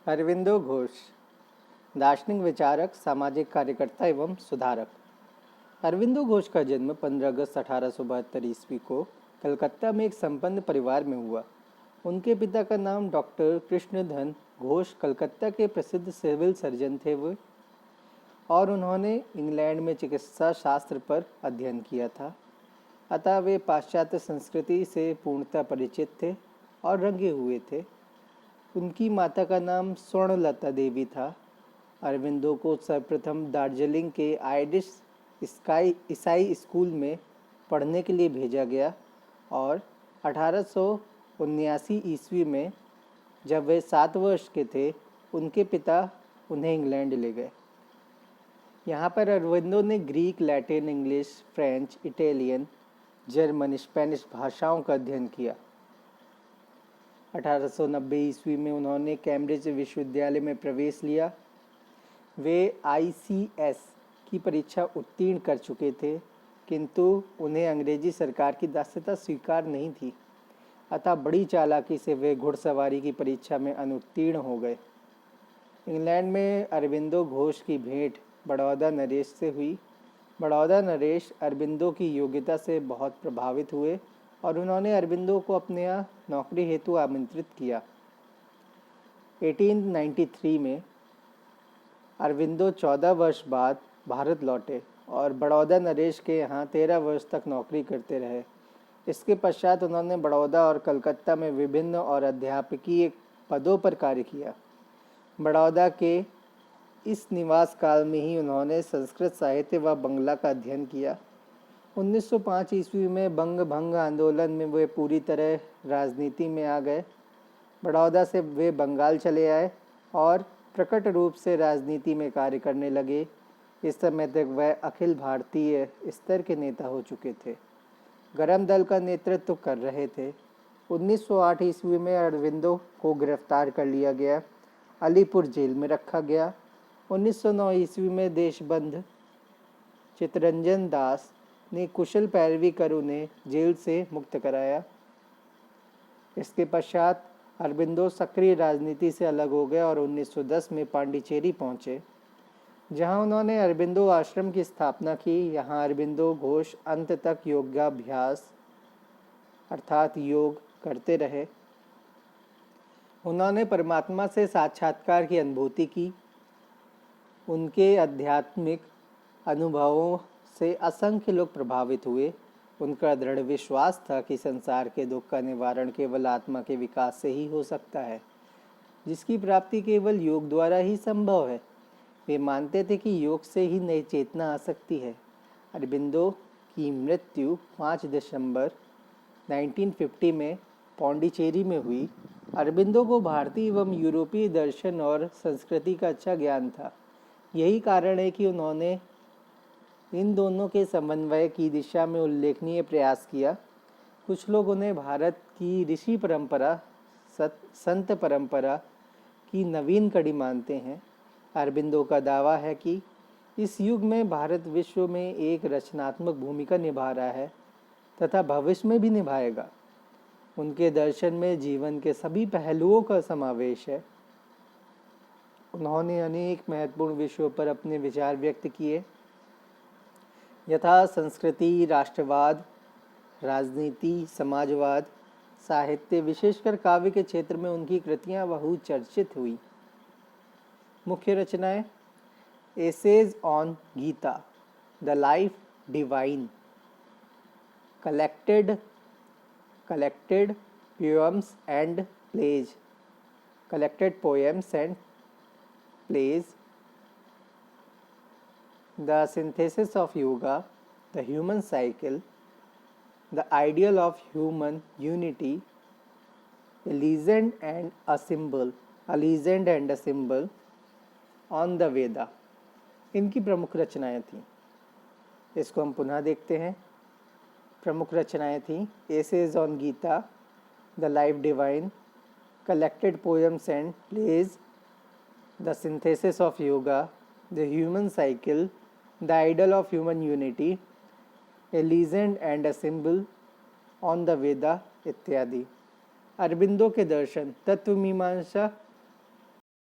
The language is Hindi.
अरविंदो घोष, दार्शनिक विचारक, सामाजिक कार्यकर्ता एवं सुधारक। अरविंदो घोष का जन्म 15 अगस्त 1872 ईस्वी को कलकत्ता में एक संपन्न परिवार में हुआ। उनके पिता का नाम डॉक्टर कृष्णधन घोष कलकत्ता के प्रसिद्ध सिविल सर्जन थे वो, और उन्होंने इंग्लैंड में चिकित्सा शास्त्र पर अध्ययन किया था। अतः वे पाश्चात्य संस्कृति से पूर्णतः परिचित थे और रंगे हुए थे। उनकी माता का नाम स्वर्णलता देवी था। अरविंदो को सर्वप्रथम दार्जिलिंग के आइडिश ईसाई स्कूल में पढ़ने के लिए भेजा गया और 1879 ईस्वी में जब वे 7 वर्ष के थे, उनके पिता उन्हें इंग्लैंड ले गए। यहाँ पर अरविंदो ने Greek, Latin, English, French, Italian, German, Spanish भाषाओं का अध्ययन किया। 1890 ईस्वी में उन्होंने कैम्ब्रिज विश्वविद्यालय में प्रवेश लिया। वे ICS की परीक्षा उत्तीर्ण कर चुके थे, किंतु उन्हें अंग्रेजी सरकार की दास्यता स्वीकार नहीं थी। अतः बड़ी चालाकी से वे घुड़सवारी की परीक्षा में अनुत्तीर्ण हो गए। इंग्लैंड में अरविंदो घोष की भेंट बड़ौदा नरेश से हुई। बड़ौदा नरेश अरविंदो की योग्यता से बहुत प्रभावित हुए और उन्होंने अरविंदो को अपने यहाँ नौकरी हेतु आमंत्रित किया। 1893 में अरविंदो 14 वर्ष बाद भारत लौटे और बड़ौदा नरेश के यहाँ 13 वर्ष तक नौकरी करते रहे। इसके पश्चात उन्होंने बड़ौदा और कलकत्ता में विभिन्न और अध्यापकीय पदों पर कार्य किया। बड़ौदा के इस निवास काल में ही उन्होंने संस्कृत साहित्य व बंगला का अध्ययन किया। 1905 ईस्वी में बंग भंग आंदोलन में वे पूरी तरह राजनीति में आ गए। बड़ौदा से वे बंगाल चले आए और प्रकट रूप से राजनीति में कार्य करने लगे। इस समय तक वह अखिल भारतीय स्तर के नेता हो चुके थे। गरम दल का नेतृत्व कर रहे थे। 1908 ईस्वी में अरविंदो को गिरफ्तार कर लिया गया, अलीपुर जेल में रखा गया। 1909 ईस्वी में देशबंधु चित्तरंजन दास ने कुशल पैरवी कर उन्हें जेल से मुक्त कराया। इसके पश्चात अरबिंदो सक्रिय राजनीति से अलग हो गए और 1910 में पांडिचेरी पहुंचे, जहां उन्होंने अरबिंदो आश्रम की स्थापना की। यहां अरबिंदो घोष अंत तक योगाभ्यास अर्थात योग करते रहे। उन्होंने परमात्मा से साक्षात्कार की अनुभूति की। उनके आध्यात्मिक अनुभवों से असंख्य लोग प्रभावित हुए। उनका दृढ़ विश्वास था कि संसार के दुख का निवारण केवल आत्मा के विकास से ही हो सकता है, जिसकी प्राप्ति केवल योग द्वारा ही संभव है। वे मानते थे कि योग से ही नई चेतना आ सकती है। अरबिंदो की मृत्यु 5 दिसंबर 1950 में पौंडीचेरी में हुई। अरबिंदो को भारतीय एवं यूरोपीय दर्शन और संस्कृति का अच्छा ज्ञान था। यही कारण है कि उन्होंने इन दोनों के समन्वय की दिशा में उल्लेखनीय प्रयास किया। कुछ लोग उन्हें भारत की ऋषि परंपरा, संत परंपरा की नवीन कड़ी मानते हैं। अरबिंदो का दावा है कि इस युग में भारत विश्व में एक रचनात्मक भूमिका निभा रहा है तथा भविष्य में भी निभाएगा। उनके दर्शन में जीवन के सभी पहलुओं का समावेश है। उन्होंने अनेक महत्वपूर्ण विषयों पर अपने विचार व्यक्त किए, यथा संस्कृति, राष्ट्रवाद, राजनीति, समाजवाद, साहित्य, विशेषकर काव्य के क्षेत्र में उनकी कृतियां बहुत चर्चित हुई। मुख्य रचनाएं: essays on Gita, the life divine, collected poems and plays, collected poems and plays, The Synthesis of Yoga, The Human Cycle, The Ideal of Human Unity, A Legend and a Symbol, On the Veda। इनकी प्रमुख रचनाएं थीं। इसको हम पुनः देखते हैं। प्रमुख रचनाएं थीं essays on Gita, the life divine, collected poems and plays, the synthesis of yoga, the human cycle, the ideal of human unity, a legend and a symbol, on the Veda इत्यादि। अरबिंदो के दर्शन तत्वमीमांसा